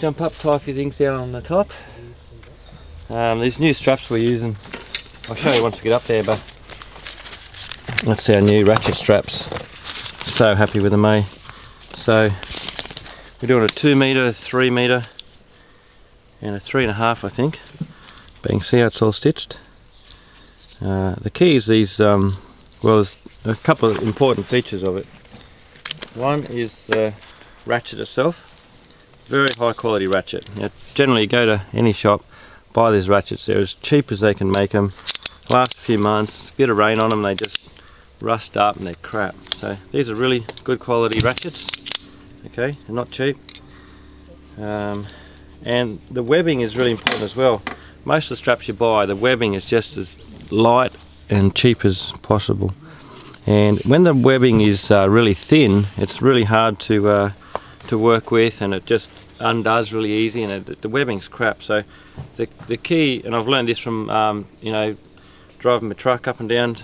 jump up, tie a few things down on the top. These new straps we're using, I'll show you once we get up there, but that's our new Ratchet straps. So happy with them, eh? So we're doing a 2 metre, 3 metre and a 3.5, I think. But you can see how it's all stitched. The key is these, well, there's a couple of important features of it. One is the ratchet itself. Very high quality ratchet. Now, generally you go to any shop, buy these ratchets, they're as cheap as they can make them. Last a few months, a bit of rain on them, they just rust up and they're crap. So these are really good quality ratchets. Okay, they're not cheap. And the webbing is really important as well. Most of the straps you buy, the webbing is just as light and cheap as possible. And when the webbing is really thin, it's really hard to work with, and it just undoes really easy, and the webbing's crap. So the key, and I've learned this from you know, driving my truck up and down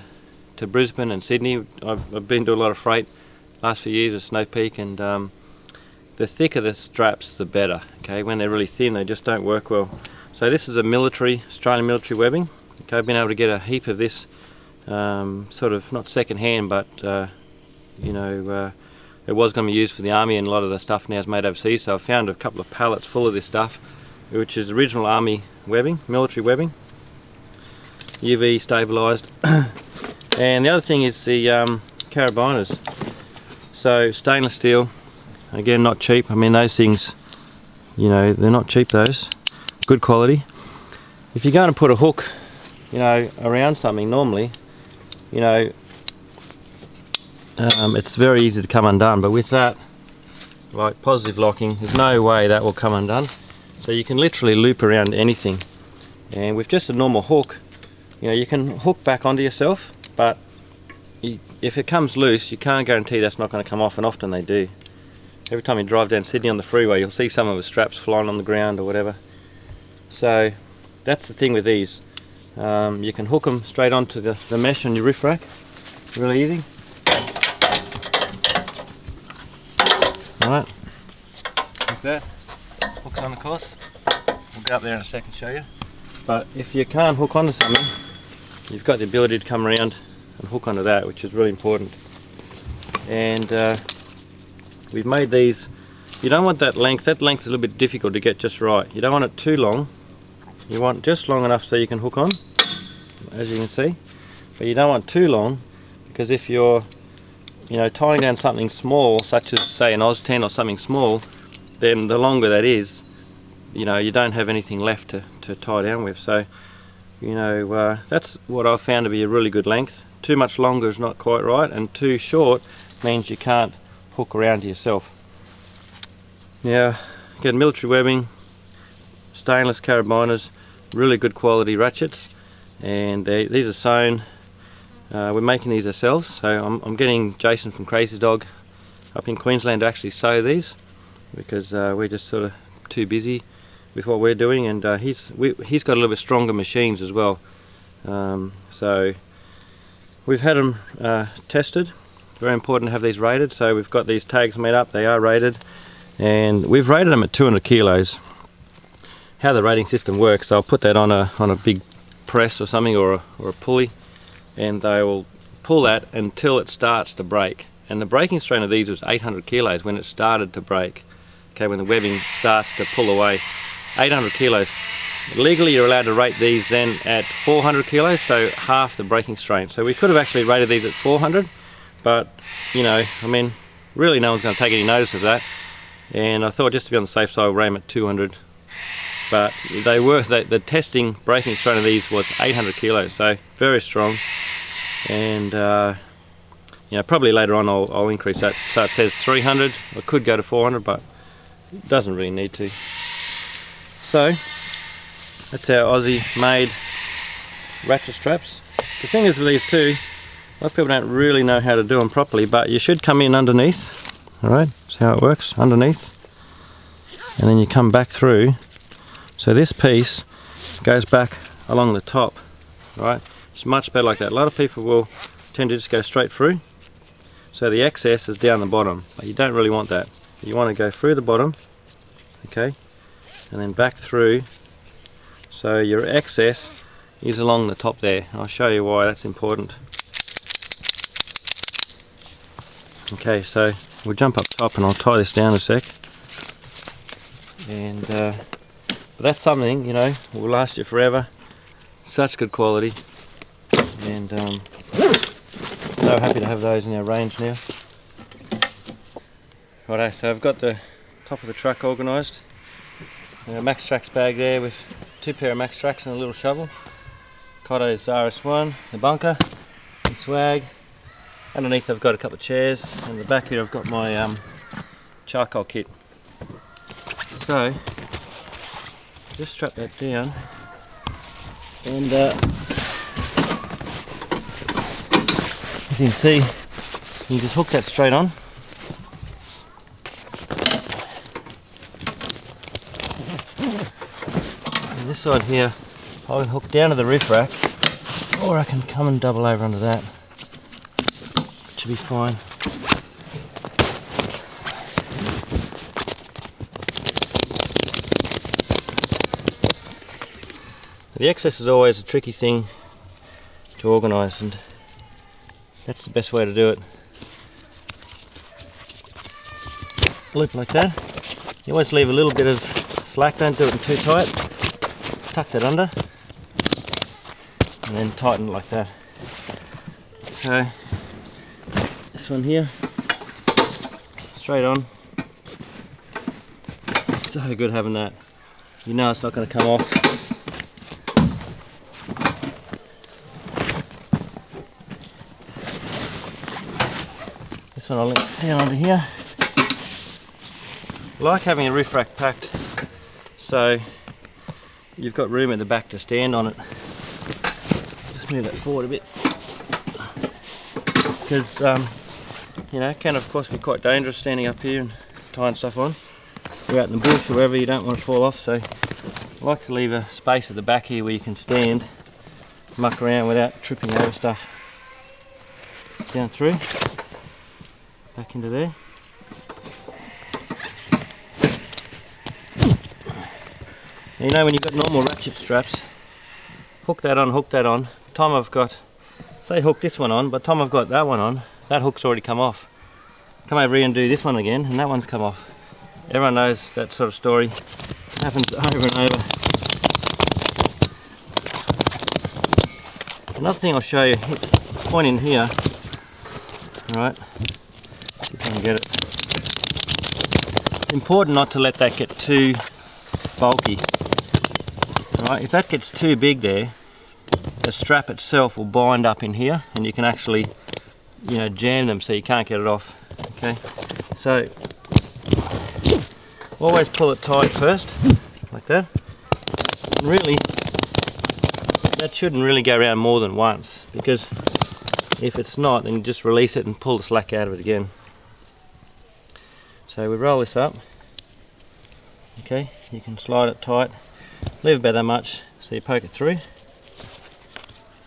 to Brisbane and Sydney. I've been doing a lot of freight last few years at Snow Peak, and the thicker the straps, the better. Okay, when they're really thin, they just don't work well. So this is a Australian military webbing. Okay, I've been able to get a heap of this, sort of not second hand, but you know, it was going to be used for the army, and a lot of the stuff now is made overseas. So I found a couple of pallets full of this stuff, which is original army webbing, military webbing, UV stabilised. And the other thing is the carabiners. So stainless steel, again not cheap. I mean, those things, you know, they're not cheap, those. Good quality. If you're going to put a hook, you know, around something, normally, you know, it's very easy to come undone, but with that, like positive locking, there's no way that will come undone. So you can literally loop around anything, and with just a normal hook, you know, you can hook back onto yourself, but if it comes loose, you can't guarantee that's not going to come off, and often they do. Every time you drive down Sydney on the freeway, you'll see some of the straps flying on the ground or whatever. So that's the thing with these. You can hook them straight onto the mesh on your roof rack, really easy. Alright, like that, hooks on, of course. We'll get up there in a second and show you. But if you can't hook onto something, you've got the ability to come around and hook onto that, which is really important. And we've made these, you don't want that length is a little bit difficult to get just right. You don't want it too long, you want just long enough so you can hook on, as you can see. But you don't want too long, because if you're, you know, tying down something small, such as say an Oz-10 or something small, then the longer that is, you know, you don't have anything left to tie down with. So, you know, that's what I've found to be a really good length. Too much longer is not quite right, and too short means you can't hook around to yourself. Now, again, military webbing, stainless carabiners, really good quality ratchets, and these are sewn. We're making these ourselves, so I'm getting Jason from Crazy Dog up in Queensland to actually sew these, because we're just sort of too busy with what we're doing, and he's got a little bit stronger machines as well. So we've had them tested. Very important to have these rated, so we've got these tags made up, they are rated, and we've rated them at 200 kilos. How the rating system works, I'll put that on a big press or something, or a pulley, and they will pull that until it starts to break. And the breaking strain of these was 800 kilos when it started to break. Okay, when the webbing starts to pull away, 800 kilos. Legally you're allowed to rate these then at 400 kilos, so half the breaking strain. So we could have actually rated these at 400, but you know, I mean, really no one's going to take any notice of that. And I thought, just to be on the safe side, we'll rate them at 200. But they were, the testing breaking strain of these was 800 kilos, so very strong. And you know, probably later on I'll increase that. So it says 300, I could go to 400, but it doesn't really need to. So that's our Aussie made ratchet straps. The thing is with these too, a lot of people don't really know how to do them properly, but you should come in underneath. Alright, that's how it works, underneath. And then you come back through. So this piece goes back along the top, right? It's much better like that. A lot of people will tend to just go straight through. So the excess is down the bottom, but you don't really want that. You want to go through the bottom, okay? and then back through, so your excess is along the top there. I'll show you why that's important. Okay, so we'll jump up top and I'll tie this down a sec. And but that's something, you know, will last you forever. Such good quality, and so happy to have those in our range now. Righto, so I've got the top of the truck organised. Max Trax bag there with 2 pair of Max Trax and a little shovel. Cotto's RS1, the bunker, and swag. Underneath I've got a couple of chairs, and the back here I've got my charcoal kit. So just strap that down, and as you can see, you just hook that straight on. And this side here I can hook down to the roof rack, or I can come and double over under that. It should be fine. The excess is always a tricky thing to organise, and that's the best way to do it. Loop like that. You always leave a little bit of slack, don't do it too tight. Tuck that under and then tighten it like that. So this one here, straight on. So good having that. You know it's not going to come off. This one I'll link down under here. I like having a roof rack packed so you've got room at the back to stand on it. Just move that forward a bit, because you know, it can of course be quite dangerous standing up here and tying stuff on. You're out in the bush or wherever, you don't want to fall off, so I like to leave a space at the back here where you can stand, muck around without tripping over stuff. Down through, back into there. You know, when you've got normal ratchet straps, hook that on, hook that on. By the time I've got, say hook this one on, by the time I've got that one on, that hook's already come off. Come over here and do this one again, and that one's come off. Everyone knows that sort of story. It happens over and over. Another thing I'll show you, it's point in here. Alright, see if I can get it. It's important not to let that get too bulky. Right, if that gets too big there, the strap itself will bind up in here, and you can actually, you know, jam them so you can't get it off. Okay, so always pull it tight first, like that. And really, that shouldn't really go around more than once, because if it's not, then you just release it and pull the slack out of it again. So we roll this up. Okay, you can slide it tight. Leave about that much, so you poke it through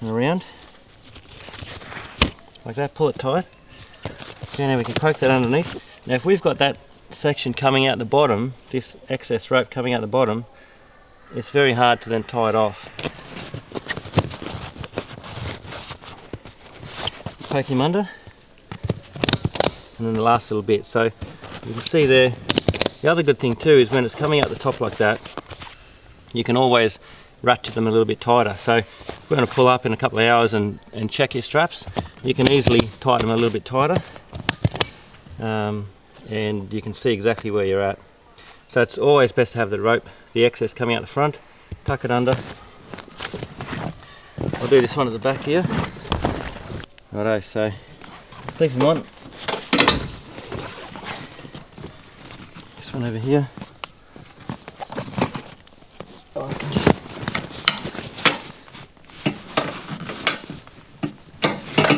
and around like that, pull it tight. Okay, now we can poke that underneath. Now if we've got that section coming out the bottom, this excess rope coming out the bottom, it's very hard to then tie it off. Poke him under, and then the last little bit. So you can see there, the other good thing too is when it's coming out the top like that, you can always ratchet them a little bit tighter. So if we're going to pull up in a couple of hours and check your straps, you can easily tighten them a little bit tighter, and you can see exactly where you're at. So it's always best to have the rope, the excess coming out the front, tuck it under. I'll do this one at the back here. Righto, so clip them on. This one over here. I can just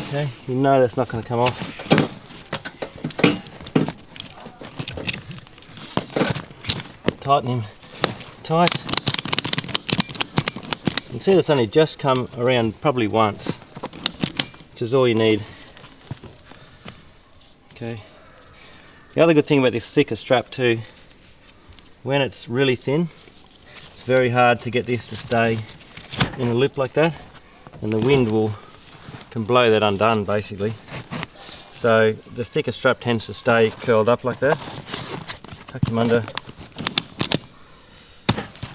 okay, you know that's not going to come off. Tighten him tight. You can see that's only just come around probably once, which is all you need. Okay. The other good thing about this thicker strap too, when it's really thin, very hard to get this to stay in a loop like that, and the wind can blow that undone basically. So the thicker strap tends to stay curled up like that. Tuck them under.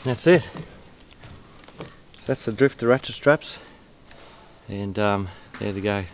That's it. That's the Drifta ratchet straps, and there they go.